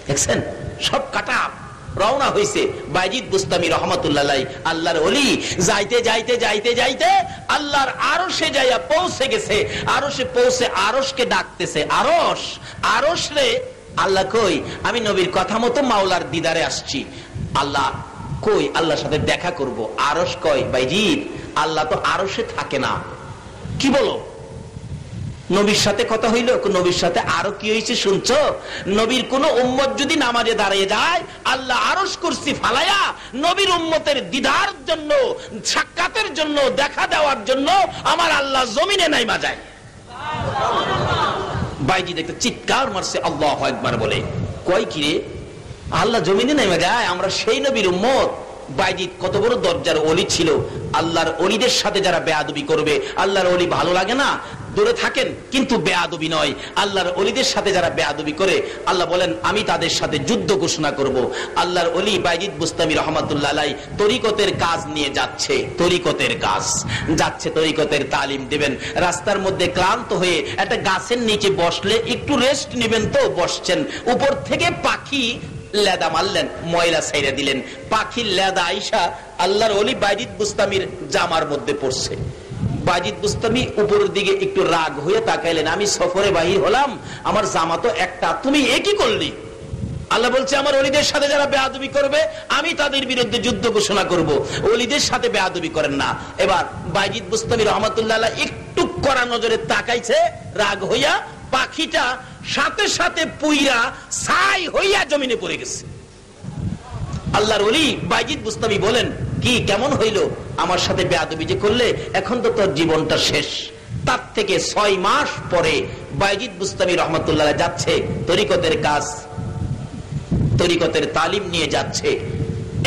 দেখছেন সব কাটা রওনা হয়েছে বাইজিদ বুস্তামি রহমাতুল্লাহ আলাইহি, আল্লাহর ওলি। যাইতে যাইতে যাইতে যাইতে আল্লাহর আরশে যাইয়া পৌঁছে গেছে। আরশে পৌঁছে আরশকে ডাকতেছে, আরশ আরশ রে। আল্লাহ কই? আমি নবীর কথা মতো মাওলার দিদারে আসছি। আল্লাহ কই? আল্লাহর সাথে দেখা করব। আরশ কই বাইজিদ আল্লাহ তো আরশে থাকে না। কি বলো? নবীর সাথে কথা হইল, নবীর সাথে আরো কি হয়েছে শুনছো? নবীর কোন উম্মত যদি নামাজে দাঁড়িয়ে যায়, আল্লাহ আরশ কুরসি ফালায়া নবীর উম্মতের দিদার জন্য, সাক্ষাতের জন্য, দেখা দেওয়ার জন্য আমার আল্লাহ জমিনে নাইমা যায়। বাইজি দেখতে চিৎকার মারছে আল্লাহু আকবার বলে। কয় কি রে, আল্লাহ জমিনে নাইমা যায়? আমরা সেই নবীর উম্মত। বাইজিদ কত বড় দরজার ওলি ছিল। আল্লাহর ওলিদের সাথে যারা বেয়াদবি করবে, আল্লাহর ওলি ভালো লাগে না, দূরে থাকেন, কিন্তু বেয়াদবি নয়। আল্লাহর ওলিদের সাথে যারা বেয়াদবি করে, আল্লাহ বলেন আমি তাদের সাথে যুদ্ধ ঘোষণা করব। আল্লাহর ওলি বাইজিদ বুস্তামি রহমাতুল্লাহ আলাইহি তরিকতের কাজ নিয়ে যাচ্ছে, তরিকতের কাজ যাচ্ছে, তরিকতের তালিম দিবেন। রাস্তার মধ্যে ক্লান্ত হয়ে একটা গাছের নিচে বসলে একটু রেস্ট নেবেন, তো বসছেন, উপর থেকে পাখি লেদা মারলেন, ময়লা ছাইরা দিলেন। পাখির লেদা আইসা আল্লাহর ওলি বাইজিদ বুস্তামির জামার মধ্যে পড়ছে। বাইজিদ বুস্তামি উপরের দিকে একটু রাগ হয়ে তাকাইলেন, আমি সফরে বাহির হলাম, আমার জামা তো একটা, তুমি একই করলি। আল্লাহ বলছে আমার ওলিদের সাথে যারা বেয়াদবি করবে আমি তাদের বিরুদ্ধে যুদ্ধ ঘোষণা করব। ওলিদের সাথে বেয়াদবি করেন না। এবার বাইজিদ বুস্তামি রহমাতুল্লাহ আলাইহি একটু কড়া নজরে তাকাইছে, রাগ হইয়া পাখিটা সাথে সাথে পুইরা ছাই হইয়া জমিনে পড়ে গেছে। আল্লাহর ওলি বাইজিদ বুস্তামি বলেন, কি কেমন হইল? আমার সাথে বেয়াদবি যে করলে, এখন তো তোর জীবনটা শেষ। তার থেকে 6 মাস পরে বাইজিদ বুস্তামি রহমাতুল্লাহ যাচ্ছে তরিকতের কাজ, তরিকতের তালিম নিয়ে যাচ্ছে।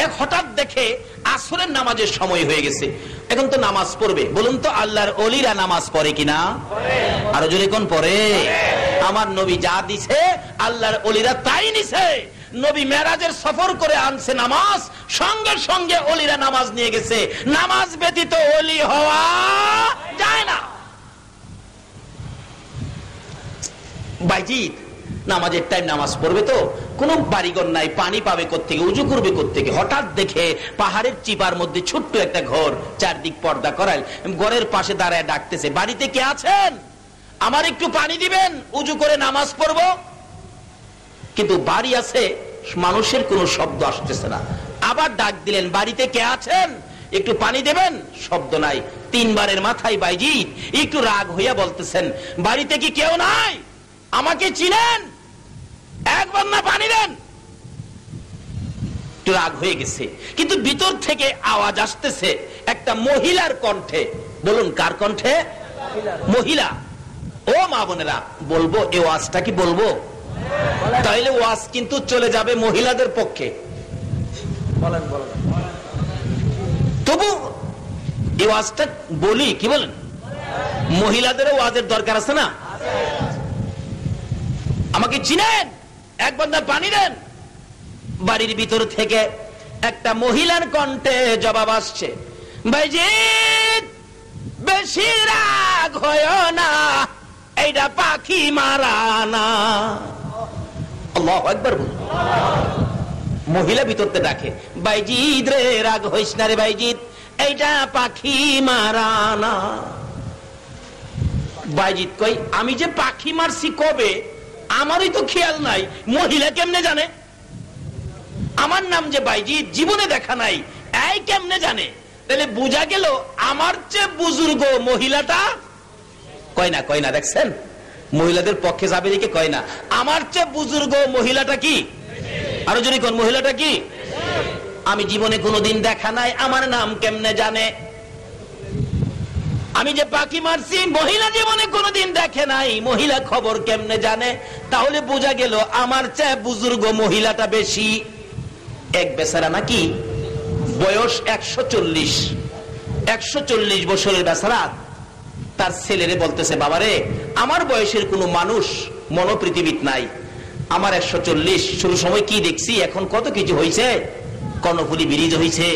এক হঠাৎ দেখে আসরের নামাজের সময় হয়ে গেছে, এখন তো নামাজ পড়বে। বলুন তো আল্লাহর ওলিরা নামাজ পড়ে কিনা? আরো জোরে কোন পড়ে? আমার নবী যা দিছে আল্লাহর ওলিরা তাই নিছে। নবী মেরাজের সফর করে আনছে নামাজ, সঙ্গে সঙ্গে ওলিরা নামাজ নিয়ে গেছে। নামাজ ব্যতীত ওলি হওয়া যায় না। বাইজিদ নামাজের টাইম নামাজ পড়বে, তো কোনো বাড়িঘর নাই, পানি পাবে কোত্থেকে, উজু করবে কোত্থেকে? হঠাৎ দেখে পাহাড়ের চিপার মধ্যে ছোট্ট একটা ঘর, চারদিক পর্দা করাল, ঘরের পাশে দাঁড়ায় ডাকতেছে, বাড়িতে কে আছেন? আমার একটু পানি দিবেন, উজু করে নামাজ পড়বো। কিন্তু বাড়ি আছে, মানুষের কোনো শব্দ আসতেছে না। আবার ডাক দিলেন, বাড়িতে কে আছেন? একটু পানি দেবেন, শব্দ নাই। 3 বারের মাথায় বাইজিদ একটু রাগ হইয়া বলতেছেন, বাড়িতে কি কেউ নাই? আমাকে চিনেন? একবার না পানি দেন। একটু রাগ হয়ে গেছে, কিন্তু ভিতর থেকে আওয়াজ আসতেছে একটা মহিলার কণ্ঠে। বলুন কার কণ্ঠে? মহিলা। ও মা বোনেরা, বলবো এই ওয়াজটা কি বলবো? তাইলে ওয়াজ কিন্তু চলে যাবে মহিলাদের পক্ষে। তবু এই ওয়াজটা বলি, কি বলেন? মহিলাদেরও ওয়াজের দরকার আছে না? আমাকে চিনেন? এক বান্দা পানি দেন। বাড়ির ভিতর থেকে একটা মহিলার কণ্ঠে জবাব আসছে, বাইজিদ বেশি রাগ হয় না, এইটা পাখি মারা না। আল্লাহু আকবার বলুন। মহিলা ভিতরতে ডাকে, বাইজিদ রে রাগ হইস না রে বাইজিদ, এইটা পাখি মারা না। বাইজিদ কই, আমি যে পাখি মারছি কবে আমারই তো খেয়াল নাই, মহিলা কেমনে জানে? আমার নাম যে বাইজিদ, জীবনে দেখা নাই, এই কেমনে জানে? তাহলে বুঝা গেল আমার চেয়ে বুজুর্গ মহিলাটা। কয় না, কয় না, দেখছেন মহিলাদের পক্ষে যাবে দিকে কয় না, আমার চেয়ে বুজুর্গ মহিলাটা কি? আরো যদি কোন মহিলাটা কি? আমি জীবনে কোনোদিন দেখা নাই, আমার নাম কেমনে জানে? আমি যে পাখি মারছি মহিলা জীবনে কোনোদিন দেখে নাই, মহিলা খবর কেমনে জানে? তাহলে বোঝা গেল আমার চেয়ে বুজুর্গ মহিলাটা বেশি। এক বেচারা নাকি বয়স 140 বছরের বেচারা তার ছেলেরে বলতেছে, বাবারে আমার বয়সের কোনো মানুষ মনোপৃথিবীত নাই, আমার 140, শুরু সময় কি দেখছি, এখন কত কিছু হয়েছে, কর্ণফুলী ব্রিজ হয়েছে,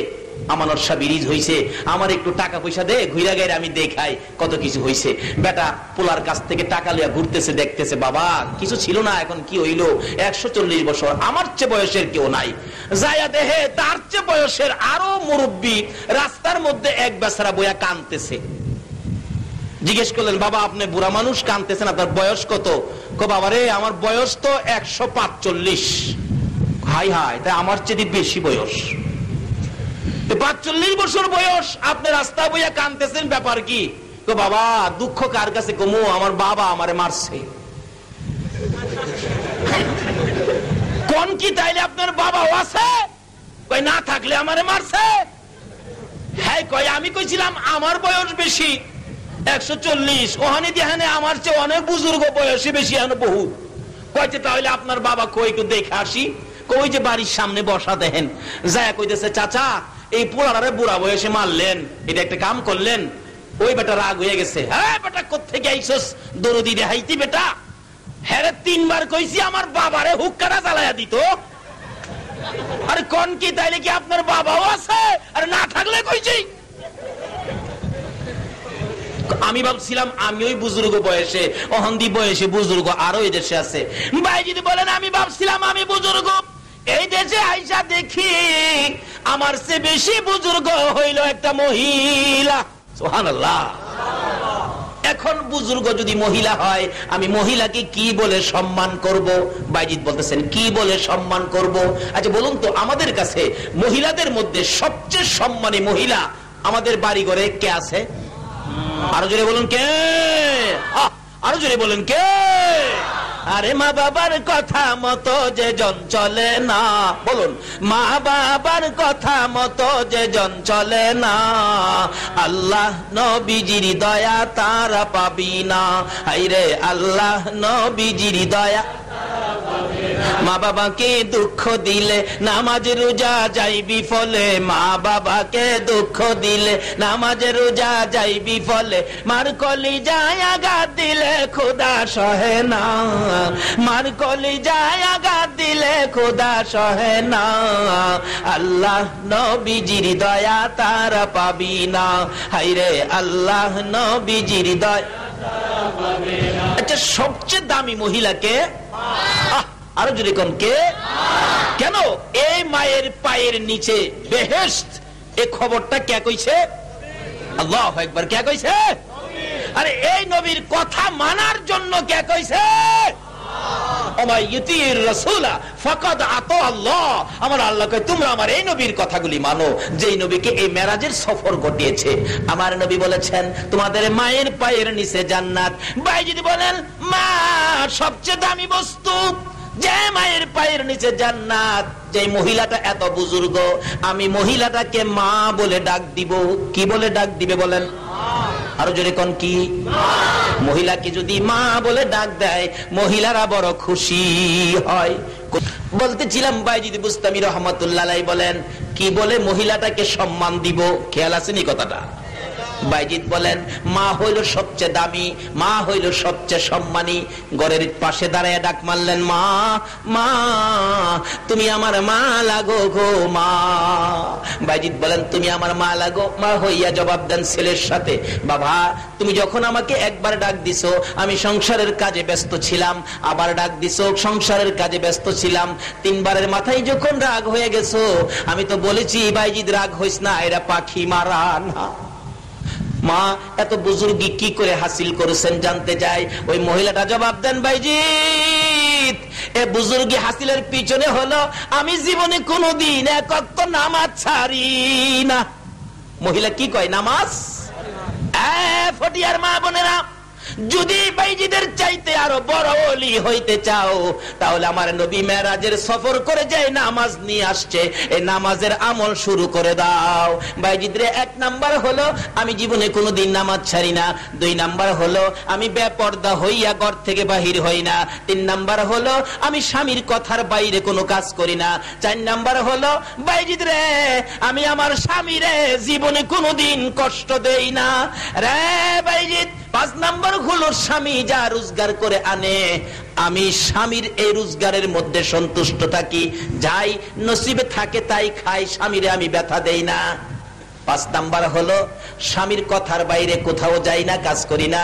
আমানত শাহ ব্রিজ হইছে, আমার একটু টাকা পয়সা দে, ঘুরা গাইরে আমি দেখাই কত কিছু হইছে। বেটা পোলার কাছ থেকে টাকা লিয়া ঘুরতেছে, দেখতেছে বাবা কিছু ছিল না, এখন কি হইলো, 140 বছর, আমার চেয়ে বয়সের কেউ নাই। যায়া দেহে তার চেয়ে বয়সের আরো মুরব্বী রাস্তার মধ্যে এক বেচারা বইয়া কাঁদতেছে। জিজ্ঞেস করলেন, বাবা আপনি বুড়া মানুষ কাঁদতেছেন, আপনার বয়স কত? বাবা রে আমার বয়স তো 145। হাই হাই, তাই আমার চেয়ে বেশি বয়স, 45 বছর বয়স, আপনি রাস্তা বইয়া কাঁদতেছেন, ব্যাপার কি? বাবা দুঃখ কার কাছে কমু, আমার বাবা আমারে মারছে। কোন কি তাইলে আপনার বাবাও আছে? কই না থাকলে আমারে মারছে। হ্যাঁ কয় আমি কইছিলাম আমার বয়স বেশি 140, ওখানে দেখেন আমার চেয়ে অনেক বুজুর্গ বয়সে বেশি, এখন বহুত। কইতে তাহলে আপনার বাবা কই একটু দেখে আসি। কই যে বাড়ির সামনে বসা দেখেন, যায় কইতেছে চাচা এই পোলারে বুড়া বয়সে মারলেন, এটা একটা কাম করলেন। ওই বেটা রাগ হয়ে গেছে, হ্যাঁ বেটা কোত্থেকে আইছস দরদি দেখাইতি বেটা, হ্যাঁ 3 বার কইছি আমার বাবারে হুক্কাটা জ্বালায়া দিত। আরে কোন কি তাইলে কি আপনার বাবাও আছে? আরে না থাকলে কইছি। আমি ভাবছিলাম আমি ওই বুজুর্গ বয়সে, অহন্দি বয়সে বুজুর্গ আরো এই দেশে আছে। ভাই যদি বলেন আমি ভাবছিলাম আমি বুজুর্গ, এই দেশে আইসা দেখি আমার চেয়ে বেশি বুজুর্গ হইল একটা মহিলা। সুবহানাল্লাহ। এখন বুজুর্গ যদি মহিলা হয়, আমি মহিলাকে কি বলে সম্মান করব? বাইজিদ বলতেছেন কি বলে সম্মান করব? আচ্ছা বলুন তো, আমাদের কাছে মহিলাদের মধ্যে সবচেয়ে সম্মানী মহিলা আমাদের বাড়ি ঘরে কে আছে? আরো জোরে বলুন কে? আরো জোরে বলুন কে? আরে মা বাবার কথা মতো যে জন চলে না, বলুন মা বাবার কথা মতো যে জন চলে না, আল্লাহ নবীজির দয়া তারা পাবি না। হাইরে আল্লাহ নবীজির দয়া। মা বাবাকে দুঃখ দিলে নামাজ রোজা যাইবি ফলে, মা বাবাকে দুঃখ দিলে নামাজ রোজা যাইবি ফলে, মার কলিজায় আঘাত দিলে খোদা সহে না, মার কলিজায় আঘাত দিলে খোদা সহে না, আল্লাহ নবীজির দয়া তারা পাবি না। হাইরে আল্লাহ নবীজির দয়া। আচ্ছা সবচেয়ে দামি মহিলাকে? আরো যদি কোন কে? কেন? এই মায়ের পায়ের নিচে বেহেশত, এই খবরটা কে কইছে? আল্লাহু আকবার। কে কইছে? আরে এই নবীর কথা মানার জন্য কে কইছে? আমার আল্লাহ কয় তোমরা আমার এই নবীর কথাগুলি মানো, যেই নবীকে এই মেরাজের সফর ঘটিয়েছে। আমার নবী বলেছেন তোমাদের মায়ের পায়ের নিচে জান্নাত। ভাই যদি বলেন মা সবচেয়ে দামি বস্তু, যে মায়ের পায়ের নিচে জান্নাত, যে মহিলাটা এত বুজুর্গ, আমি মহিলাটাকে মা বলে ডাক দিব। কি বলে ডাক দিবে বলেন? আরো জোরে কোন কি? মহিলাকে যদি মা বলে ডাক দেয় মহিলারা বড় খুশি হয়। বলতেছিলাম বাইজিদ বুস্তামি রহমাতুল্লাহ আলাইহি বলেন কি বলে মহিলাটাকে সম্মান দিব, খেয়াল আছে নি কথাটা? বাইজিদ বলেন মা হইল সবচেয়ে দামি, মা হইল সবচেয়ে সম্মানী। ঘরের পাশে দাঁড়ায় ডাক মারলেন, মা মা তুমি আমার মা লাগো গো মা। বাইজিদ বলেন তুমি আমার মা লাগো। মা হইয়া জবাব দেন ছেলের সাথে, বাবা তুমি যখন আমাকে একবার ডাক দিছো আমি সংসারের কাজে ব্যস্ত ছিলাম, আবার ডাক দিছো সংসারের কাজে ব্যস্ত ছিলাম, 3 বারের মাথায় যখন রাগ হয়ে গেছো আমি তো বলেছি বাইজিদ রাগ হইস না, এরা পাখি মারা না। মা এত বুজুর্গি কি করে হাসিল করেছেন জানতে চাই। ওই মহিলাটা জবাব দেন, বাইজিদ এ বুজুর্গি হাসিলের পিছনে হলো আমি জীবনে কোনোদিন এক ওয়াক্ত নামাজ ছাড়ি না। মহিলা কি কয়? নামাজ। ফটিয়ার মা বোনেরা, যদি বাইজিদের চাইতে আরো বড় ওলি হইতে চাও তাহলে আমার নবী মেরাজের সফর করে যায় নামাজ নিয়ে আসছে, এই নামাজের আমল শুরু করে দাও। বাইজিদরে 1 নাম্বার হলো আমি জীবনে কোনোদিন নামাজ ছাড়ি না, 2 নাম্বার হলো আমি বেপরদা হইয়া ঘর থেকে বাহির হই না, 3 নাম্বার হলো আমি স্বামীর কথার বাইরে কোনো কাজ করি না, 4 নাম্বার হলো বাইজিদরে আমি আমার স্বামীরে জীবনে কোনোদিন কষ্ট দেই না রে বাইজিদ। 5 নাম্বার হলো স্বামী যা রোজগার করে আনে আমি স্বামীর এই রোজগারের মধ্যে সন্তুষ্ট থাকি, যাই নসিবে থাকে তাই খাই, স্বামীরে আমি ব্যথা দেই না। 5 নাম্বার হলো স্বামীর কথার বাইরে কোথাও যাই না, কাজ করি না।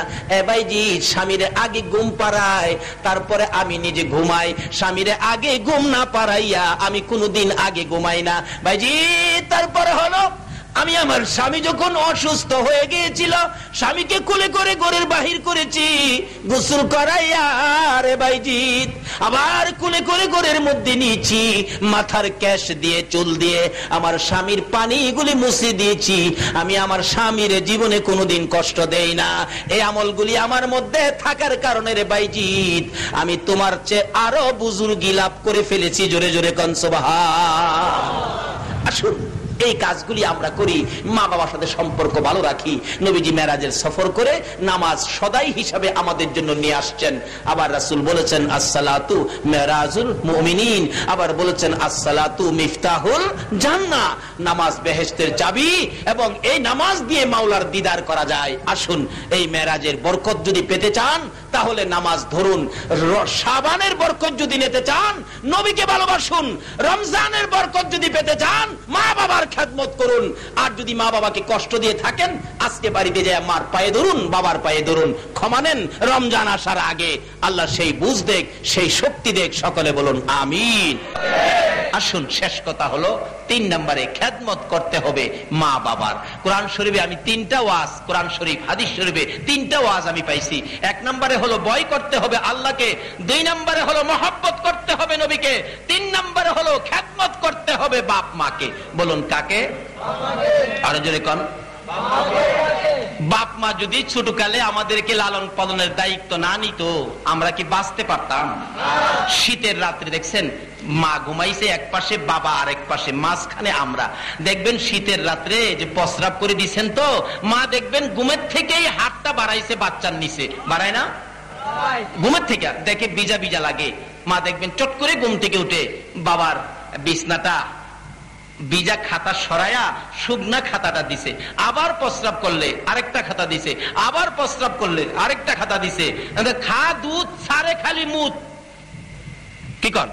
ভাইজি, স্বামীর আগে ঘুম পাড়ায়, তারপরে আমি নিজে ঘুমাই। স্বামীর আগে ঘুম না পাড়াইয়া আমি কোনোদিন আগে ঘুমাই না ভাইজি। তারপরে হলো আমি আমার স্বামী যখন অসুস্থ হয়ে গিয়েছিল, স্বামীকে কোলে করে ঘরের বাহির করেছি গোসল করাইয়া রে ভাইজি। আবার কোলে করে ঘরের মধ্যে নিয়েছি, মাথার ক্যাশ দিয়ে চুল দিয়ে আমার স্বামীর পানিগুলি মুছে দিয়েছি। আমি আমার স্বামীর জীবনে কোনোদিন কষ্ট দেই না। এই আমলগুলি আমার মধ্যে থাকার কারণে রে ভাইজি আমি তোমার চেয়ে আরো বুজুর্গি লাভ করে ফেলেছি। জোরে জোরে কোন সুবহান। আসুন এই কাজগুলি আমরা করি, মা বাবার সাথে সম্পর্ক ভালো রাখি। নবীজি মেরাজের সফর করে নামাজ সদাই হিসাবে আমাদের জন্য নিয়ে আসছেন। আবার রাসূল বলেছেন আসসালাতু মেরাজুল মুমিনিন, আবার বলেছেন আসসালাতু মিফতাহুল জান্নাহ, নামাজ বেহেশতের চাবি, এবং এই নামাজ দিয়ে মাওলার দিদার করা যায়। আসুন এই মেরাজের বরকত যদি পেতে চান তাহলে নামাজ ধরুন। শাবানের বরকত যদি নিতে চান নবীকে ভালোবাসুন। রমজানের বরকত যদি পেতে চান মা বাবার খেদমত করুন। আর যদি মা বাবাকে কষ্ট দিয়ে থাকেন আজকে বাড়িতে যায় মার পায়ে ধরুন, বাবার পায়ে ধরুন, ক্ষমা নেন। রমজান আসার আগে আল্লাহ সেই বুঝ দেখ, সেই শক্তি দেখ। সকলে বলুন আমিন। আসুন শেষ কথা হলো 3 নম্বরে খেদমত করতে হবে মা বাবার। কোরআন শরীফে আমি 3টা ওয়াজ, কোরআন শরীফ হাদিস শরীফে 3টা ওয়াজ আমি পাইছি। 1 নম্বরে হলো ভয় করতে হবে আল্লাহকে, 2 নম্বরে হলো মহব্বত করতে হবে নবীকে, 3 নম্বরে হলো খেদমত করতে হবে বাপ মাকে। বলুন কাকে? আরো জোরে কোন? বাপ মা যদি ছোটকালে আমাদেরকে লালন পালনের দায়িত্ব না নিত আমরা কি বাঁচতে পারতাম? শীতের রাত্রে দেখছেন মা ঘুমাইছে এক পাশে, বাবা আরেক পাশে, মাঝখানে আমরা। দেখবেন শীতের রাত্রে যে প্রস্রাব করে দিচ্ছেন তো মা দেখবেন ঘুমের থেকেই হাতটা বাড়াইছে বাচ্চার নিচে, বাড়ায় না? ঘুমের থেকে দেখে ভিজা ভিজা লাগে, মা দেখবেন চট করে ঘুম থেকে উঠে বাবার বিছনাটা ভিজা খাতা সরায়া শুকনা খাতাটা দিছে, আবার প্রস্রাব করলে আরেকটা খাতা দিছে, আবার প্রস্রাব করলে আরেকটা খাতা দিছে। খা দুধ সারে খালি মুদ, কি কর?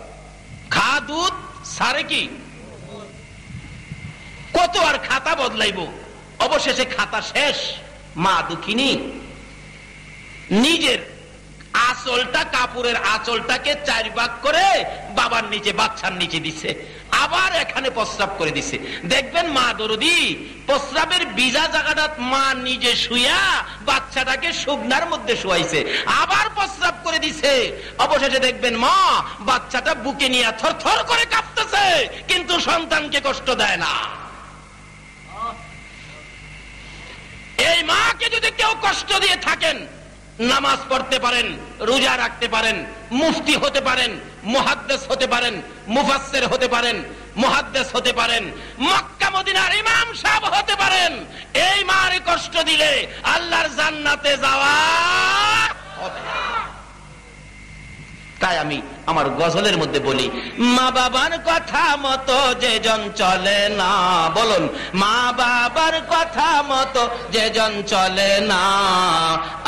খা দুধ সারে কি কত আর খাতা বদলাইব? অবশেষে খাতা শেষ। মা দুঃখিনী নিজের আঁচলটা, কাপড়ের আঁচলটাকে 4 ভাগ করে বাবার নিচে, বাচ্চার নিচে দিছে, আবার এখানে প্রস্রাব করে দিছে। দেখবেন মা দরদি প্রস্রাবের ভিজা জায়গাটা মা নিজে শুয়া বাচ্চাটাকে শুকনার মধ্যে শুয়াইছে, আবার প্রস্রাব করে দিছে। অবশেষে দেখবেন মা বাচ্চাটা বুকে নিয়ে থরথর করে কাঁপতেছে, কিন্তু সন্তানকে কষ্ট দেয় না। এই মাকে যদি কেউ কষ্ট দিয়ে থাকেন, নামাজ পড়তে পারেন, রোজা রাখতে পারেন, মুফতি হতে পারেন, মুহাদ্দিস হতে পারেন, মুফাসসির হতে পারেন, মুহাদ্দিস হতে পারেন, মক্কা মদিনার ইমাম সাহেব হতে পারেন, এই মারে কষ্ট দিলে আল্লাহর জান্নাতে যাওয়া হবে না। তাই আমি আমার গজলের মধ্যে বলি, মা বাবার কথা মতো যেজন চলে না, বলুন মা বাবার কথা মতো যেজন চলে না,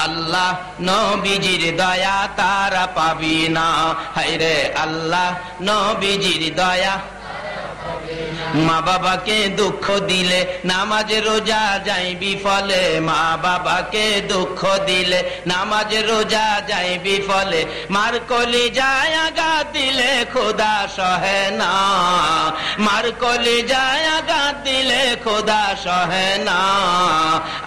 আল্লাহ নবীজির দয়া তারা পাবি না। হায়রে আল্লাহ নবীজির দয়া। মা বাবাকে দুঃখ দিলে নামাজ রোজা যাইবি ফলে, মা বাবাকে দুঃখ দিলে নামাজ রোজা যাইবি ফলে, মার কলি যায় আঘাত দিলে খোদা সহে না, মার কলি যায় আঘাত দিলে খোদা সহে না,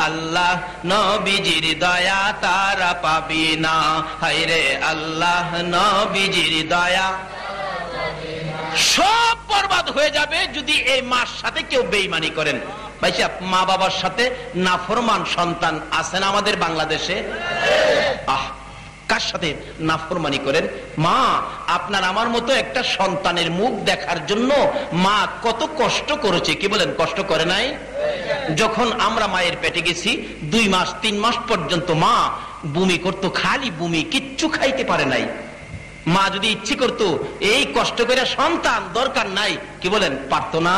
আল্লাহ নবীজির দয়া তারা পাবি না। হায়রে আল্লাহ নবীজির দয়া। সব বরবাদ হয়ে যাবে যদি এই মার সাথে কেউ বেঈমানি করেন। ভাইসা মা বাবার সাথে নাফরমান সন্তান আছেন আমাদের বাংলাদেশে? কার সাথে নাফরমানি করেন? মা আপনার আমার মতো একটা সন্তানের মুখ দেখার জন্য মা কত কষ্ট করেছে, কি বলেন? কষ্ট করে নাই? যখন আমরা মায়ের পেটে গেছি 2 মাস 3 মাস পর্যন্ত মা বমি করতো, খালি বমি, কিচ্ছু খাইতে পারে নাই। মা যদি ইচ্ছে করতো এই কষ্ট করে সন্তান দরকার নাই, কি বলেন? পারতো না?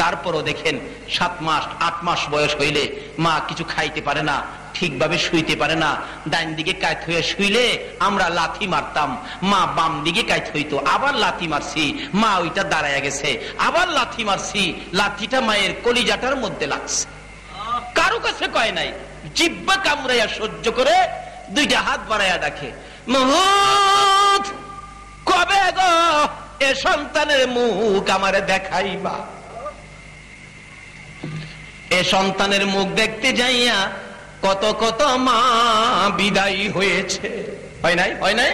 তারপরও দেখেন 7 মাস 8 মাস বয়স হইলে মা কিছু খাইতে পারে না, ঠিকভাবে শুইতে পারে না। ডাইন দিকে কায়ত হয়ে শুইলে আমরা লাথি মারতাম, মা বাম দিকে কায়ত হইতো, আবার লাথি মারছি, মা ওইটা দাঁড়ায় গেছে, আবার লাথি মারছি, লাথিটা মায়ের কলিজাটার মধ্যে লাগছে। কারো কাছে কয় নাই, জিব্বা কামড়াইয়া সহ্য করে 2টা হাত বাড়াইয়া ডাকে, মাহমুদ কবে গো এ সন্তানের মুখ আমারে দেখাইবা। এ সন্তানের মুখ দেখতে যাইয়া কত কত মা বিদায়ী হয়েছে। হয় নাই? হয় নাই?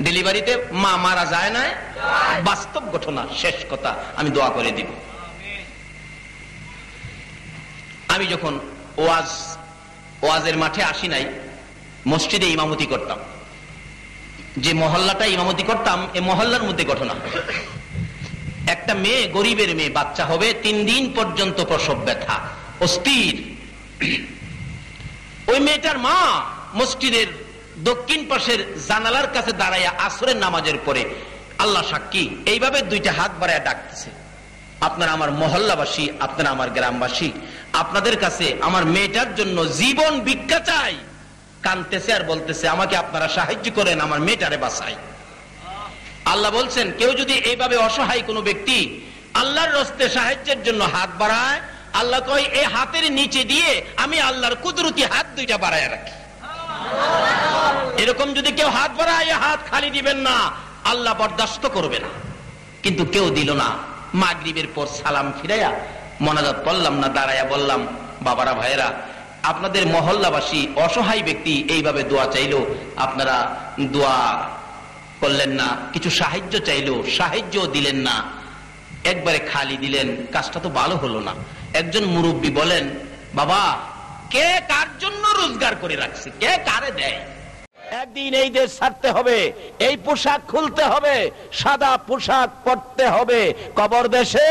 ডেলিভারিতে মা মারা যায় না, বাস্তব ঘটনা। শেষ কথা, আমি দোয়া করে দিব। আমি যখন ওয়াজের মাঠে আসি নাই, মসজিদে ইমামতি করতাম। যে মহল্লাটা ইমামতি করতাম, এই মহল্লার মধ্যে ঘটনা, একটা মেয়ে, গরিবের মেয়ে, বাচ্চা হবে, 3 দিন পর্যন্ত প্রসব ব্যথা, অস্থির। ওই মেয়েটার মা মসজিদের দক্ষিণ পাশের জানালার কাছে দাঁড়াইয়া আসরের নামাজের পরে, আল্লাহ সাক্ষী, এইভাবে 2টা হাত বাড়াইয়া ডাকতেছে, আপনারা আমার মহল্লাবাসী, আপনারা আমার গ্রামবাসী, আপনাদের কাছে আমার মেয়েটার জন্য জীবন ভিক্ষা চাই। কাঁদতেছে আর বলতেছে, আমাকে আপনারা সাহায্য করেন, আমার মেয়েটারে বাঁচাই। আল্লাহ বলছেন, কেউ যদি এইভাবে অসহায় কোনো ব্যক্তি আল্লাহর রাস্তায় সাহায্যের জন্য হাত বাড়ায়, আল্লাহ কয় এই হাতের নিচে দিয়ে আমি আল্লাহর কুদরতি হাত 2টা বাড়ায় রাখি। এরকম যদি কেউ হাত বাড়ায়, হাত খালি দিবেন না, আল্লাহ বরদাস্ত করবে না। কিন্তু কেউ দিল না। মাগরিবের পর সালাম ফিরাইয়া মোনাজাত পড়লাম না, দাঁড়াইয়া বললাম, বাবারা ভাইয়েরা, আপনাদের মহল্লাবাসী অসহায় ব্যক্তি এইভাবে দোয়া চাইলো, আপনারা দোয়া করলেন না, কিছু সাহায্য চাইলো, সাহায্য দিলেন না, একবারে খালি দিলেন, কাজটা তো ভালো হলো না। একজন মুরব্বী বলেন, বাবা, কে কার জন্য রোজগার করে রাখছে, কে কারে দেয়? একদিন এই দেশ ছাড়তে হবে, এই পোশাক খুলতে হবে, সাদা পোশাক পরতে হবে, কবর দেশে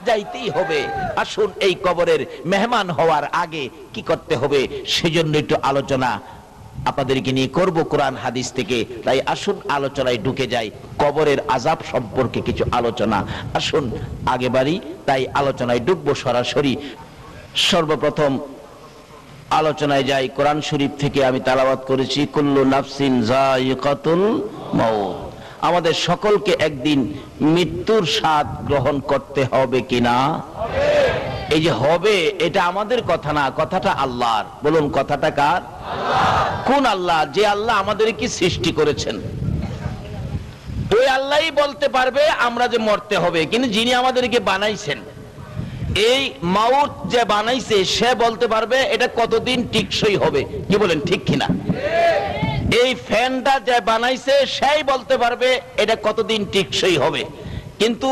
যাইতেই হবে। আসুন এই কবরের মেহমান হওয়ার আগে কি করতে হবে সেজন্য একটু আলোচনা আপনাদেরকে নিয়ে করব কোরআন হাদিস থেকে। তাই আসুন আলোচনায় ঢুকে যাই, কবরের আযাব সম্পর্কে কিছু আলোচনা। আসুন আগে বাড়ি, তাই আলোচনায় ঢুকবো সরাসরি। সর্বপ্রথম আলোচনায় যাই, কোরআন শরীফ থেকে আমি তেলাওয়াত করেছি, কুল্লু নাফসিন যায়িকাতুল মাউত। আমাদের সকলকে একদিন মৃত্যুর স্বাদ গ্রহণ করতে হবে কিনা? এই যে হবে, এটা আমাদের কথা না, কথাটা আল্লাহর। বলুন, কথাটা কার? কোন আল্লাহ? যে আল্লাহ আমাদেরকে সৃষ্টি করেছেন, ওই আল্লাহই বলতে পারবে আমরা যে মরতে হবে। কিন্তু যিনি আমাদেরকে বানাইছেন, এই মাউত যে বানাইছে, সে বলতে পারবে এটা কতদিন টিকসই হবে। কি বলেন, ঠিক কিনা? এই ফ্যানটা যে বানাইছে, সেই বলতে পারবে এটা কতদিন টিকসই হবে। কিন্তু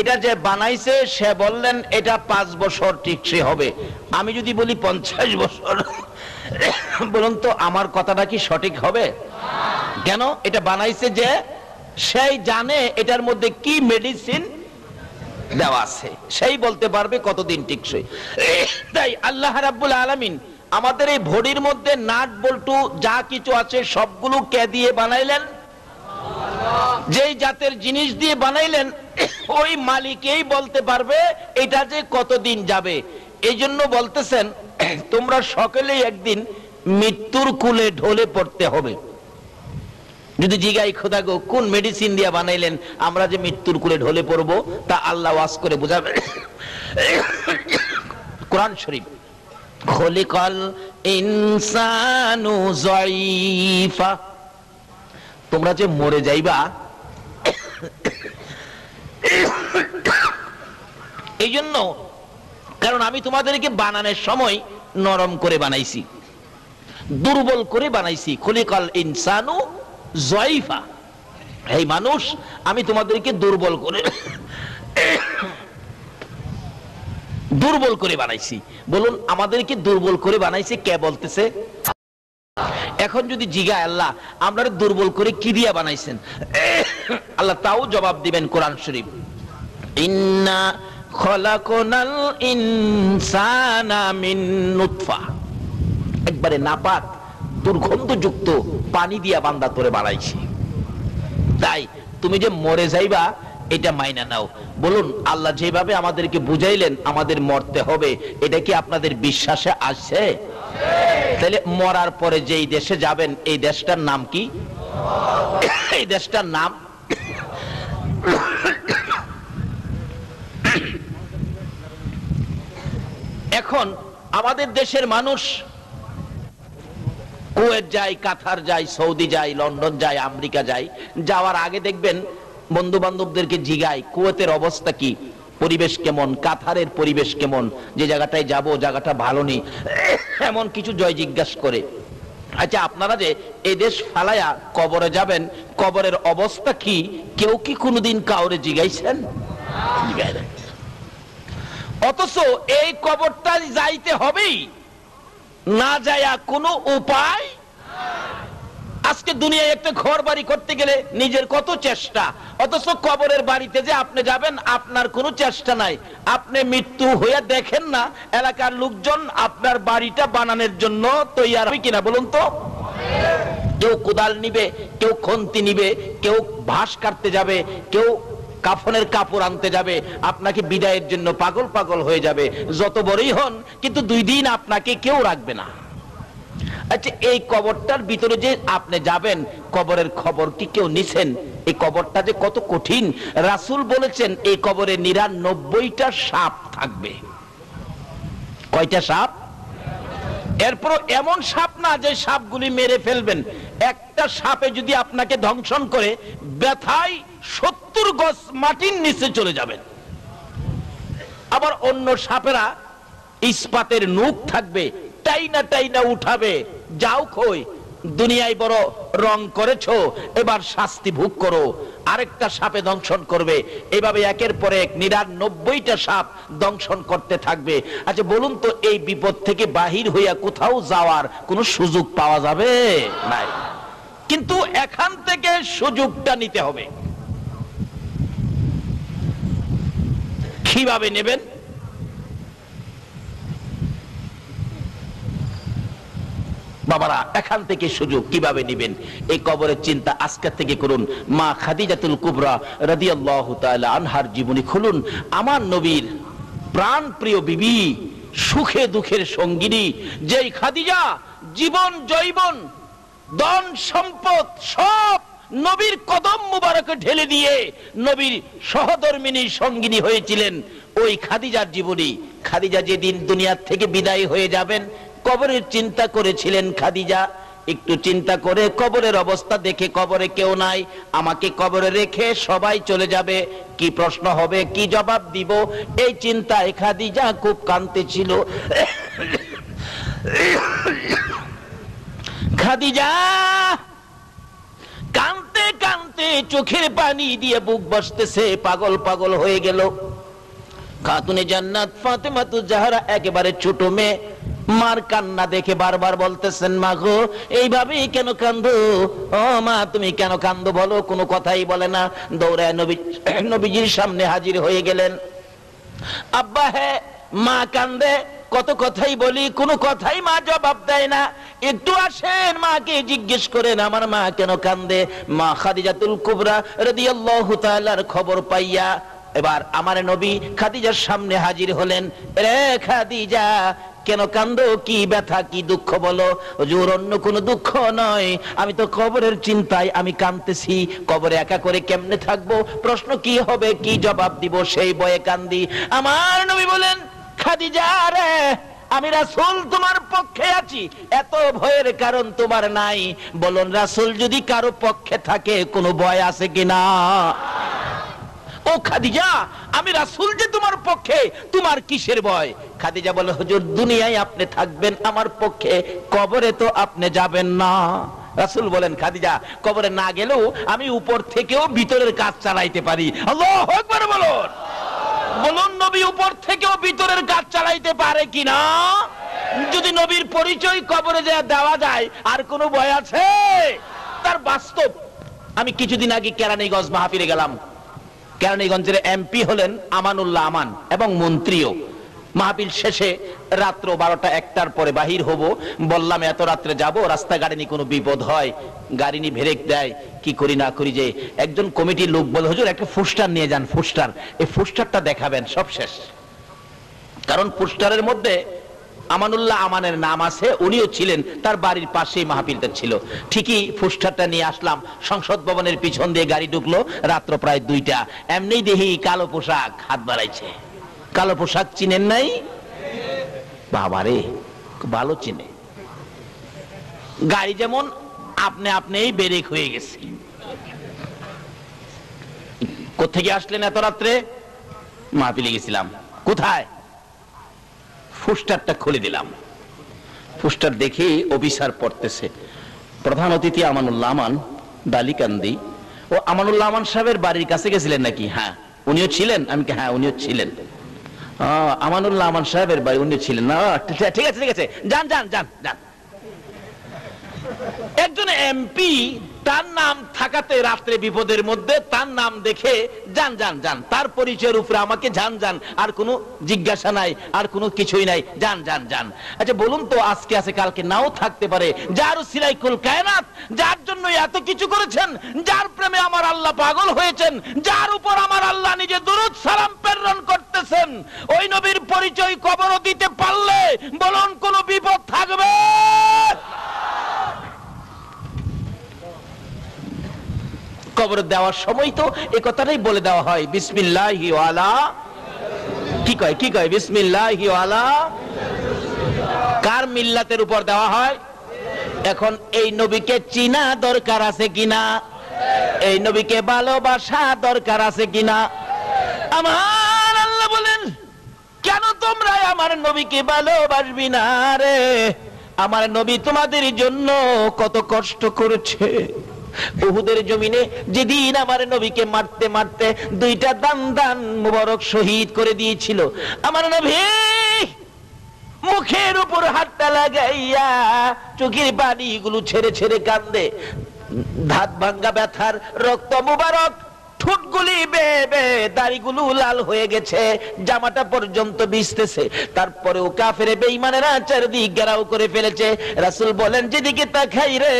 এটা যে বানাইছে, সে বললেন এটা 5 বছর টিকসই হবে। আমি যদি বলি 50 বছর, বলুন তো আমার কথাটা কি সঠিক হবে? কেন? এটা বানাইছে যে, সেই জানে এটার মধ্যে কি মেডিসিন দেওয়া আছে, সেই বলতে পারবে কতদিন টিকসই। তাই আল্লাহ রাব্বুল আলামিন আমাদের এই বডির মধ্যে নাট বল্টু যা কিছু আছে সবগুলো কে দিয়ে বানাইলেন? যেই জাতের জিনিস দিয়ে বানাইলেন, ওই মালিকই বলতে পারবে এটা যে কতদিন যাবে। এই জন্য বলতেছেন, তোমরা সকলেই একদিন মৃত্যুর কুলে ঢলে পড়তে হবে। যদি জিগাই, খোদা গো, কোন মেডিসিন দিয়ে বানাইলেন আমরা যে মৃত্যুর কুলে ঢলে পড়বো, তা আল্লাহ ওয়াজ করে বুঝাবে। কোরআন শরীফ, খলিকাল ইনসানু যায়িফা, তোমরা যে মরে যাইবা, এই জন্য, কারণ আমি তোমাদেরকে বানানোর সময় নরম করে বানাইছি, দুর্বল করে বানাইছি। খলিকাল ইনসানু যায়িফা, এই মানুষ, আমি তোমাদেরকে দুর্বল করে বানাইছি। বলুন, আমাদেরকে দুর্বল করে বানাইছে কে বলতেছে? এখন যদি জিগায় আল্লাহ আপনারা দুর্বল করে কি দিয়া বানাইছেন, আল্লাহ তাও জবাব দিবেন কোরআন শরীফ, ইন্না খলাকনাল ইনসানা মিন নুতফা, একবারে নাপাক দুর্গন্ধযুক্ত পানি দিয়া বান্দা তোরে বানাইছি। তাই তুমি যে মরে যাইবা, এটা মাইনা নাও। বলুন, আল্লাহ যেভাবে আমাদেরকে বুঝাইলেন আমাদের মরতে হবে, এটা কি আপনাদের বিশ্বাসে আসছে? তাহলে মরার পরে যেই দেশে যাবেন, এই দেশটার নাম কি? এই দেশটার নাম এখন আমাদের দেশের মানুষ কুয়েত যায়, কাতার যায়, সৌদি যায়, লন্ডন যায়, আমেরিকা যায়। যাওয়ার আগে দেখবেন বন্ধু বান্ধবদেরকে জিগায় কুয়েতের অবস্থা কি, পরিবেশ কেমন, কাতারের পরিবেশ কেমন, যে জায়গাটায় যাব জায়গাটা ভালো নেই, এমন কিছু জয় জিজ্ঞাসা করে। আচ্ছা, আপনারা যে এই দেশ ফালায়া কবরে যাবেন, কবরের অবস্থা কি, কেউ কি কোনোদিন কাউরে জিগাইছেন? অথচ এই কবরটা যাইতে হবেই, না যায়া কোনো উপায়। আজকে দুনিয়ায় একটা ঘর বাড়ি করতে গেলে নিজের কত চেষ্টা, অথচ কবরের বাড়িতে যে আপনি যাবেন আপনার কোনো চেষ্টা নাই। আপনি মৃত্যু হয়ে দেখেন না এলাকার লোকজন আপনার বাড়িটা বানানোর জন্য তৈয়ার হয় কিনা বলুন তো? কেউ কোদাল নিবে, কেউ খন্তি নিবে, কেউ ঘাস কাটতে যাবে, কেউ কাফনের কাপড় আনতে যাবে, আপনাকে বিদায়ের জন্য পাগল পাগল হয়ে যাবে। যত বড়ই হন, কিন্তু 2 দিন আপনাকে কেউ রাখবে না। আচ্ছা, এই কবরটার ভিতরে যে আপনি যাবেন, কবরের খবর কি কেউ নিছেন? এই কবরটা যে কত কঠিন। রাসূল বলেছেন এই কবরে 99টা সাপ থাকবে। কয়টা সাপ? এরপর এমন সাপ না যে সাপগুলি মেরে ফেলবেন। একটা সাপে যদি আপনাকে ধ্বংসন করে, ব্যথায় 70 গজ মাটির নিচে চলে যাবেন। আবার অন্য সাপেরা ইস্পাতের নূক থাকবে, টাইনা টাইনা উঠাবে, যাও কই, দুনিয়ায় বড় রং করেছো, এবার শাস্তি ভোগ করো। আরেকটা সাপে দংশন করবে, এইভাবে একের পর এক 99টা সাপ দংশন করতে থাকবে। আচ্ছা বলুন তো, এই বিপদ থেকে বাহির হইয়া কোথাও যাওয়ার কোনো সুযোগ পাওয়া যাবে? নাই। কিন্তু এখান থেকে সুযোগটা নিতে হবে। কিভাবে নেবেন? বাবারা, এখান থেকে সুযোগ কিভাবে নেবেন, এই কবরের চিন্তা আজকে থেকে করুন। মা খাদিজাতুল কুবরা রাদিয়াল্লাহু তাআলা আনহার জীবনী খুলুন। আমার নবীর প্রাণ প্রিয় বিবি, সুখে দুঃখের সঙ্গিনী, যেই খাদিজা জীবন জৈবন ধন সম্পদ সব নবীর কদম মুবারকে ঢেলে দিয়ে নবীর সহধর্মিনী সঙ্গিনী হয়েছিলেন। ওই খাদিজার জীবনী। খাদিজা যেদিন দুনিয়া থেকে বিদায় হয়ে যাবেন, কবরের চিন্তা করেছিলেন খাদিজা। একটু চিন্তা করে কবরের অবস্থা দেখে, কবরে কেউ নাই, আমাকে কবরে রেখে সবাই চলে যাবে, কি প্রশ্ন হবে, কি জবাব দিব, এই চিন্তায় খাদিজা খুব কাঁদতেছিল। খাদিজা কাঁদতে কাঁদতে চোখের পানি দিয়ে বুক বসতেছে, পাগল পাগল হয়ে গেল। খাতুনে জান্নাত ফাতেমাতুজ জাহরা একেবারে ছোট মেয়ে, মার কান্না দেখে বারবার বলতেছেন, মা গো এইভাবেই কেন কান্দো? ও মা, তুমি কেন কান্দো বলো? কোনো কথাই বলে না। দৌড়ায় নবীজির সামনে হাজির হয়ে গেলেন। আব্বা, হ্যাঁ মা কান্দে, কত কথাই বলি, কোনো কথাই মা জবাব দেয় না। একটু আসেন, মাকে জিজ্ঞেস করেন আমার মা কেন কান্দে। মা খাদিজাতুল কুবরা রাদিয়াল্লাহু তাআলার খবর পাইয়া এবার আমার নবী খাদিজার সামনে হাজির হলেন। রে খাদিজা, কেন কান্দো? কি ব্যথা, কি দুঃখ বলো? হুজুর, অন্য কোনো দুঃখ নয়, আমি তো কবরের চিন্তায় আমি কাঁদতেছি। কবরে একা করে কেমনে থাকবো, প্রশ্ন কি হবে, কি জবাব দিব, সেই ভয়ে কান্দি। আমার নবী বলেন, খাদিজা রে, আমি রাসূল তোমার পক্ষে আছি, এত ভয়ের কারণ তোমার নাই। বলুন, রাসূল যদি কারো পক্ষে থাকে কোনো ভয় আছে কিনা? ও খাদিজা, আমি রাসূল যে তোমার পক্ষে, তোমার কিসের ভয়? খাদিজা বলে, হুজুর দুনিয়ায় আপনি থাকবেন আমার পক্ষে, কবরে তো আপনি যাবেন না। রাসূল বলেন, খাদিজা কবরে না গেলেও আমি উপর থেকেও ভিতরের কাজ চালাইতে পারি। আল্লাহু আকবার বলুন। বলুন, নবী উপর থেকেও ভিতরের কাজ চালাইতে পারে কিনা? যদি নবীর পরিচয় কবরে যা দেওয়া যায়, আর কোনো ভয় আছে? তার বাস্তব। আমি কিছুদিন আগে কেরানীগঞ্জ মাহফিলে গেলাম। কেরানীগঞ্জের এমপি হলেন আমানুল্লাহ আমান এবং মন্ত্রীও। মাহফিল শেষে রাত্র 12টা 1টার পরে বাহির হব। বললাম এত রাত্রে যাব, রাস্তা গাড়ি নিয়ে কোনো বিপদ হয়, গাড়ি নিয়ে ব্রেক দেয়, কি করি না করি। যে একজন কমিটির লোক বলে, হুজুর একটা পোস্টার নিয়ে যান, পোস্টার, এই পোস্টারটা দেখাবেন। সব শেষ, কারণ পোস্টারের মধ্যে আমানুল্লাহ আমানের নাম আছে, উনিও ছিলেন, তার বাড়ির পাশেই মাহফিলটা ছিল। ঠিকই পোস্টারটা নিয়ে আসলাম, সংসদ ভবনের পিছন দিয়ে গাড়ি ঢুকলো, রাত্র প্রায় 2টা। এমনি দেখি কালো পোশাক হাত বাড়াইছে। কালো পোশাক চিনেন নাই? বাবারে, ভালো চিনে। গাড়ি যেমন আপনি আপনিই ব্রেক হয়ে গেছে। কোত্থেকে আসলেন এত রাত্রে? মাহফিলে গেছিলাম। কোথায়? পোস্টারটা খুলে দিলাম। পোস্টার দেখে অফিসার পড়তেছে, প্রধান অতিথি আমানুল্লাহ আমান, ডালিকান্দি। ও আমানুল্লাহ আমান সাহেবের বাড়ির কাছে গেছিলেন নাকি? হ্যাঁ। উনিও ছিলেন? আমি কি হ্যাঁ উনিও ছিলেন। আমানুল্লাহ আমান সাহেবের বাড়ি উনি ছিলেন না? ঠিক আছে ঠিক আছে, যান যান যান যান। একজন এমপি, তার নাম থাকাতে রাত্রে বিপদের মধ্যে তার নাম দেখে যান যান যান, তার পরিচয়ের উপরে আমাকে যান যান, আর কোনো জিজ্ঞাসা নাই, আর কোনো কিছুই নাই, যান যান যান। আচ্ছা বলুন তো, আজকে আছে কালকে নাও থাকতে পারে, যার সিলাইকুল কায়নাত, যার জন্য এত কিছু করেছেন, যার প্রেমে আমার আল্লাহ পাগল হয়েছেন, যার উপর আমার আল্লাহ নিজে দুরূদ সালাম প্রেরণ করতেছেন, ওই নবীর পরিচয় কবরও দিতে পারলে বলুন কোনো বিপদ থাকবে? কবর দেওয়ার সময় তো এই কথাটাই বলে দেওয়া হয়, বিসমিল্লাহি ওয়ালা, কি কয় কি কয়, বিসমিল্লাহি ওয়ালা। কার মিল্লাতের উপর দেওয়া হয়? এখন এই নবীকে চিনা দরকার আছে কিনা? এই নবীকে ভালোবাসা দরকার আছে কিনা? আমার আল্লাহ বলেন, কেন তোমরা আমার নবীকে ভালোবাসবি না রে? আমার নবী তোমাদের জন্য কত কষ্ট করেছে। উহুদের জমিনে যেদিন আমার নবীকে মারতে মারতে 2টা দান মুবারক শহীদ করে দিয়েছিল, আমার নবী মুখের উপর হাতটা লাগাইয়া চোখের পানিগুলো ছেড়ে ছেড়ে কান্দে। ধাত ভাঙ্গা ব্যথার রক্ত মুবারক, ঠোঁটগুলি বেয়ে বেয়ে, দাড়িগুলো লাল হয়ে গেছে, জামাটা পর্যন্ত ভিজতেছে। তারপরেও কাফেরে বেঈমানেরা চারদিক ঘেরাও করে ফেলেছে। রাসূল বলেন, যেদিকে তাকাই রে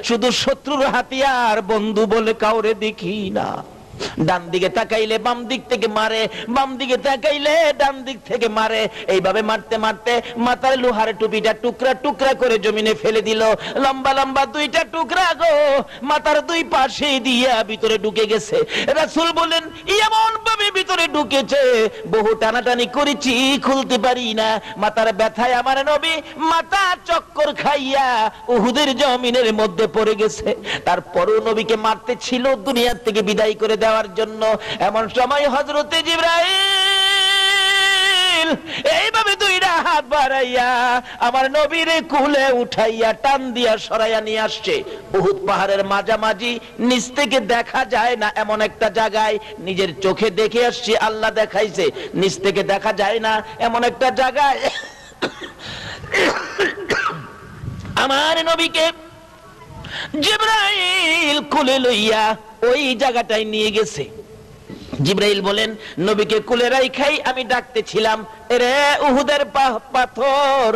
শুধু শত্রুর হাতিয়ার, বন্ধু বলে কাউরে দেখি না। ডান দিকে তাকাইলে বাম দিক থেকে মারে, বাম দিকে তাকাইলে ডান দিক থেকে মারে। এইভাবে মারতে মারতে মাথার লোহার টুপিটা টুকরা টুকরা করে জমিনে ফেলে দিল। লম্বা লম্বা 2টা টুকরা গো মাথার 2 পাশে দিয়া ভিতরে ঢুকে গেছে। রাসূল বলেন, এমন ভাবে ভিতরে ঢুকেছে, বহু টানাটানি করেছি, খুলতে পারি না। মাথার ব্যথায় আমার নবী মাথা চক্কর খাইয়া উহুদের জমিনের মধ্যে পড়ে গেছে। তারপরও নবীকে মারতে ছিল দুনিয়া থেকে বিদায় করে দেওয়ার জন্য। এমন সময় হযরতে জিবরাইল এইভাবে 2টা হাত বাড়াইয়া আমার নবীরে কুলে উঠাইয়া টান দিয়া সরাইয়া নিয়ে আসছে। উহুদ পাহাড়ের মাঝামাঝি, নিচ থেকে দেখা যায় না এমন একটা জায়গায়, নিজের চোখে দেখে আসছি, আল্লাহ দেখাইছে, নিচ থেকে দেখা যায় না এমন একটা জায়গায় আমার নবীকে জিবরাইল কুলে লইয়া ওই জায়গাটায় নিয়ে গেছে। জিবরাইল বলেন, নবীকে কুলে রাখাই আমি ডাকতেছিলাম, রে উহুদের পাথর,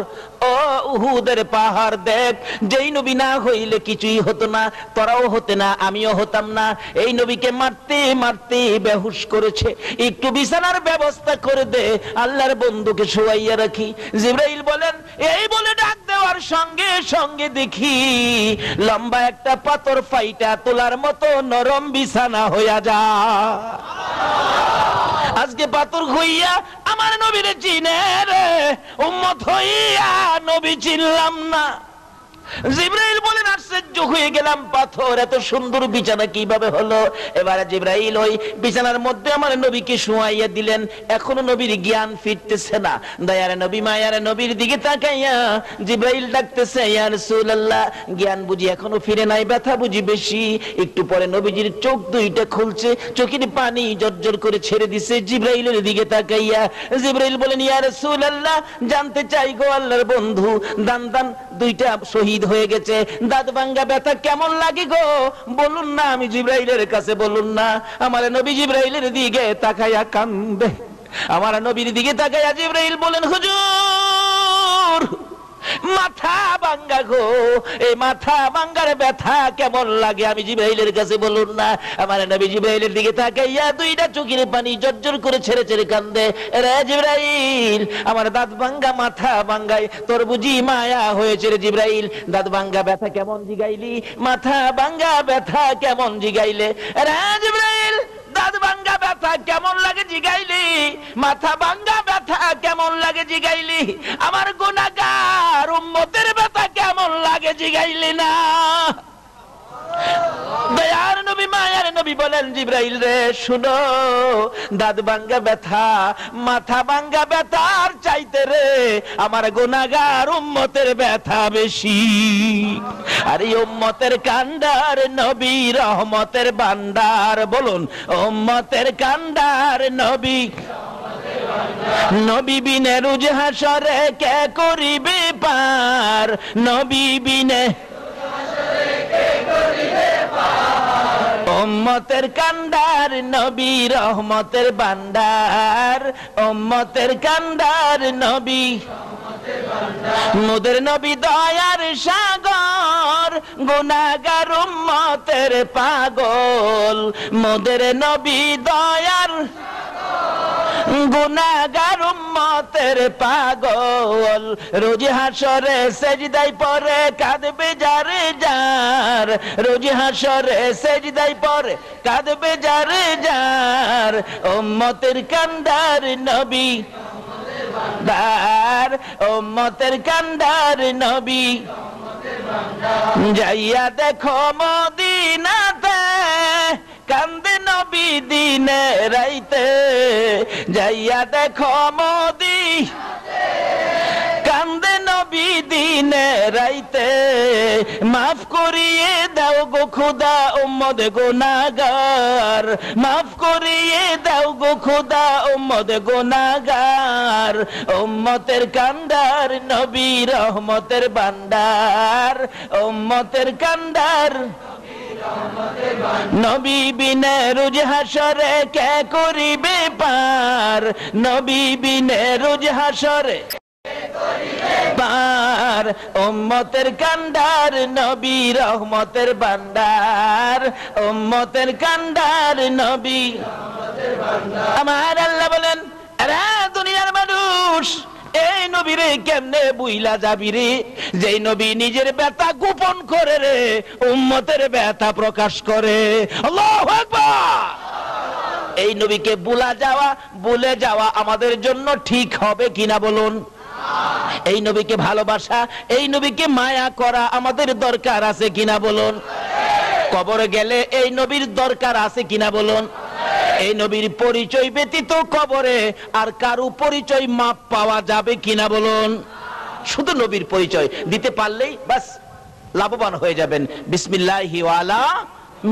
ও উহুদের পাহাড় দেখ, যেই নবী না হইলে কিছুই হতো না, তোরাও হতে না, আমিও হতাম না। এই নবীকে মারতে মারতে বেহুশ করেছে, একটু বিছানার ব্যবস্থা করে দে, আল্লাহর বন্ধুকে শোয়াইয়া রাখি। জিবরাইল বলেন, এই বলে ডাক দেওয়ার সঙ্গে সঙ্গে দেখি লম্বা একটা পাথর ফাইটা তোলার মতো নরম বিছানা হইয়া যায়। আজকে পাথর হইয়া আমার নবীরে চিনে রে, উম্মত হইয়া নবী চিনলাম না। জিবরাইল বলেন, আশ্চর্য হয়ে গেলাম, পাথর এত সুন্দর বিছানা কিভাবে হলো? এবারে জিবরাইল ওই বিছানার মধ্যে আমার নবীকে শুয়াইয়া দিলেন। এখনো নবীর জ্ঞান ফিরতেছে না। দয়ারে নবী মায়ারে নবীর দিকে তাকাইয়া জিবরাইল ডাকতেছে, ইয়া রাসূলুল্লাহ, জ্ঞান বুঝি এখনো ফিরে নাই, ব্যথা বুঝি বেশি। একটু পরে নবীজির চোখ 2টা খুলছে, চোখের পানি জর্জর করে ছেড়ে দিছে জিবরাইলের দিকে তাকাইয়া। জিবরাইল বলেন, ইয়া রাসূলুল্লাহ, জানতে চাই গো আল্লাহর বন্ধু, দান 2টা শহীদ হয়ে গেছে, দাঁত ভাঙ্গা ব্যথা কেমন লাগে গো বলুন না। আমি জিবরাইলের কাছে বলুন না। আমার নবী জিবরাইলের দিকে তাকাইয়া কান্দে। আমার নবীর দিকে তাকাইয়া জিবরাইল বলেন, হুজুর মাথা ভাঙ্গা গো, এই মাথা ভাঙ্গার ব্যথা কেমন লাগে আমি জিবরাইলের কাছে বলুন না। আমার নবী জিবরাইলের দিকে তাকাইয়া দুইটা চোখের পানি জর্জর করে ছেড়ে ছেড়ে কান্দে, রে জিবরাইল আমার দাঁত ভাঙ্গা মাথা ভাঙ্গাই তোর বুঝি মায়া হয়েছে রে জিবরাইল, দাঁত ভাঙ্গা ব্যথা কেমন জিগাইলি, মাথা ভাঙ্গা ব্যথা কেমন জিগাইলে, রে জিবরাইল দাঁত ভাঙ্গা ব্যথা কেমন লাগে জিগাইলি, মাথা ভাঙ্গা ব্যথা কেমন লাগে জিগাইলি, আমার গুনাহগার উম্মতের ব্যথা কেমন লাগে জিগাইলি না। দয়ার নবী মায়ার নবী বলেন, জিবরাইল রে শুনো, দাঁত ভাঙ্গা ব্যথা মাথা ভাঙ্গা ব্যথার চাইতে রে আমার গুনাহগার উম্মতের ব্যথা বেশি। আর এই উম্মতের কান্ডার নবী রহমতের ভান্ডার, বলুন উম্মতের কান্ডার নবী, নবী বিনে রোজ হাসরে কে করিবে পার, নবী বিনে উম্মতের কান্ডার নবী রহমতের ভান্ডার, উম্মতের কান্ডার নবী মোদের নবী দয়ার সাগর, গুনাহগার উম্মতের পাগল, মোদের নবী দয়ার গুনাহগার উম্মতের পাগল, রোজ হাসরে সেজদায় পড়ে কাঁদবে যারে যার, রোজ হাসরে সেজদায় পড়ে কাঁদবে যারে যার, উম্মতের কান্ডার নবী দার, উম্মতের কান্ডার নবী। যাইয়া দেখো মদিনাতে কান্দে নবী দিনে রাইতে, যাইয়া দেখো মদিনাতে কান্দে নবী দিনে রাইতে, মাফ করিয়ে দাও গো খোদা উম্মত গুনাহগার, মাফ করিয়ে দাও গো খোদা উম্মত গুনাহগার, উম্মতের কান্ডার নবী রহমতের ভান্ডার, উম্মতের কান্ডার নবী বিনে রোজ হাসরে কে করিবে পার, নবী বিনে রোজ হাসরে পার, উম্মতের কান্ডার নবী রহমতের ভান্ডার, উম্মতের কান্ডার নবী। আমার আল্লাহ বলেন, আরে দুনিয়ার মানুষ এই নবীরে কেমনে বুইলা যাবি রে, যেই নবী নিজের ব্যথা গোপন করে রে উম্মতের ব্যথা প্রকাশ করে। আল্লাহু আকবার। এই নবীকে ভুলে যাওয়া আমাদের জন্য ঠিক হবে কিনা বলুন? এই নবীকে ভালোবাসা, এই নবীকে মায়া করা আমাদের দরকার আছে কিনা বলুন? কবরে গেলে এই নবীর দরকার আছে কিনা বলুন? এই নবীর পরিচয় ব্যতীত কবরে আর কারো পরিচয় মাপ পাওয়া যাবে কিনা বলুন? শুধু নবীর পরিচয় দিতে পারলেই বাস লাভবান হয়ে যাবেন। বিসমিল্লাহি ওয়া আলা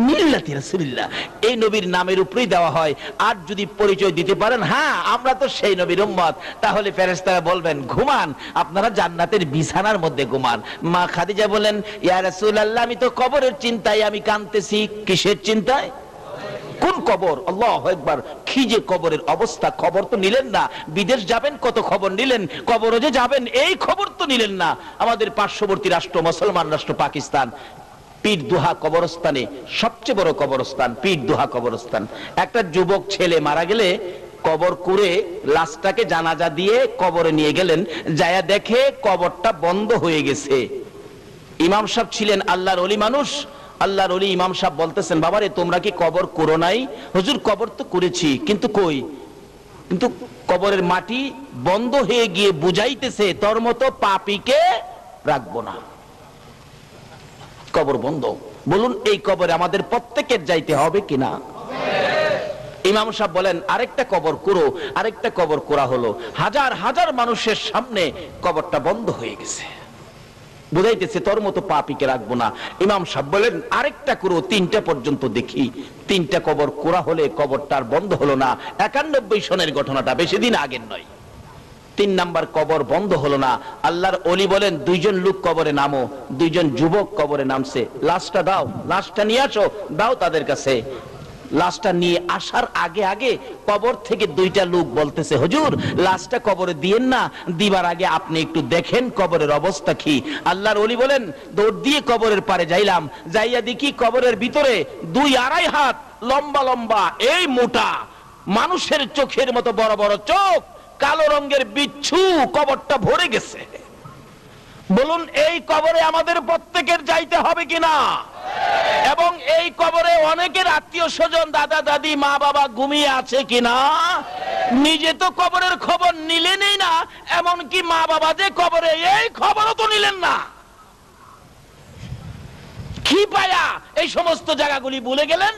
মিল্লাতি রাসূলিল্লাহ, এই নবীর নামের উপরেই দেওয়া হয়। আর যদি পরিচয় দিতে পারেন হ্যাঁ আমরা তো সেই নবীর উম্মত, তাহলে ফেরেশতারা বলবেন ঘুমান, আপনারা জান্নাতের বিছানার মধ্যে ঘুমান। মা খাদিজা বলেন, ইয়া রাসূলুল্লাহ আমি তো কবরের চিন্তায় আমি কাঁদতেছি। কিসের চিন্তায়? কোন কবর? আল্লাহু আকবার। কি যে কবরের অবস্থা, খবর তো নিলেন না। বিদেশ যাবেন কত খবর নিলেন, কবরে যে যাবেন এই খবর তো নিলেন না। আমাদের পার্শ্ববর্তী রাষ্ট্র মুসলমান রাষ্ট্র পাকিস্তান, পীরদুহা কবরস্থানে সবচেয়ে বড় কবরস্থান পীরদুহা কবরস্থান। একটা যুবক ছেলে মারা গেলে কবর করে লাশটাকে জানাজা দিয়ে কবরে নিয়ে গেলেন, যায়া দেখে কবরটা বন্ধ হয়ে গেছে। ইমাম সাহেব ছিলেন আল্লাহর ওলি মানুষ, আল্লাহর ওলি ইমাম সাহেব বলতেছেন, বাবারে তোমরা কি কবর করো নাই? হুজুর কবর তো করেছি, কিন্তু কই, কিন্তু কবরের মাটি বন্ধ হয়ে গিয়ে বুঝাইতেছে তোর মতো পাপীকে রাখবো না, কবর বন্ধ। বলুন এই কবরে আমাদের প্রত্যেকের যাইতে হবে কিনা? ইমাম সাহেব বলেন আরেকটা কবর করো। আরেকটা কবর করা হলো, হাজার হাজার মানুষের সামনে কবরটা বন্ধ হয়ে গেছে, বুঝাইতেছে তোর মতো পাপীকে রাখবো না। ইমাম সাহেব বলেন আরেকটা করো, 3টা পর্যন্ত দেখি। 3টা কবর করা হলে কবরটার বন্ধ হলো না। 91 সনের ঘটনাটা, বেশি দিন আগের নয়। 3 নাম্বার কবর বন্ধ হলো না। আল্লাহর ওলি বলেন 2 জন লোক কবরে নামো। 2 জন যুবক কবরে নামছে, লাশটা দাও, লাশটা নিয়ে আসো, দাও তাদের কাছে। লাশটা নিয়ে আসার আগে আগে কবর থেকে দুইটা লোক বলতেছে, হুজুর লাশটা কবরে দিয়েন না, দিবার আগে আপনি একটু দেখেন কবরের অবস্থা কি। আল্লাহর ওলি বলেন, দৌড় দিয়ে কবরের পারে যাইলাম, যাইয়া দেখি কবরের ভিতরে 2-2.5 হাত লম্বা লম্বা, এই মোটা মানুষের চোখের মতো বড় বড় চোখ, কালো রঙের বিচ্ছু, কবরটা ভরে গেছে। বলুন এই কবরে আমাদের প্রত্যেকের যাইতে হবে কিনা? এবং এই কবরে অনেকের আত্মীয় স্বজন, দাদা দাদি, মা বাবা ঘুমিয়ে আছে কিনা? নিজে তো কবরের খবর নিলেনই না, এমনকি মা বাবা যে কবরে, এই খবরও তো নিলেন না। কি পায়া এই সমস্ত জায়গাগুলি ভুলে গেলেন?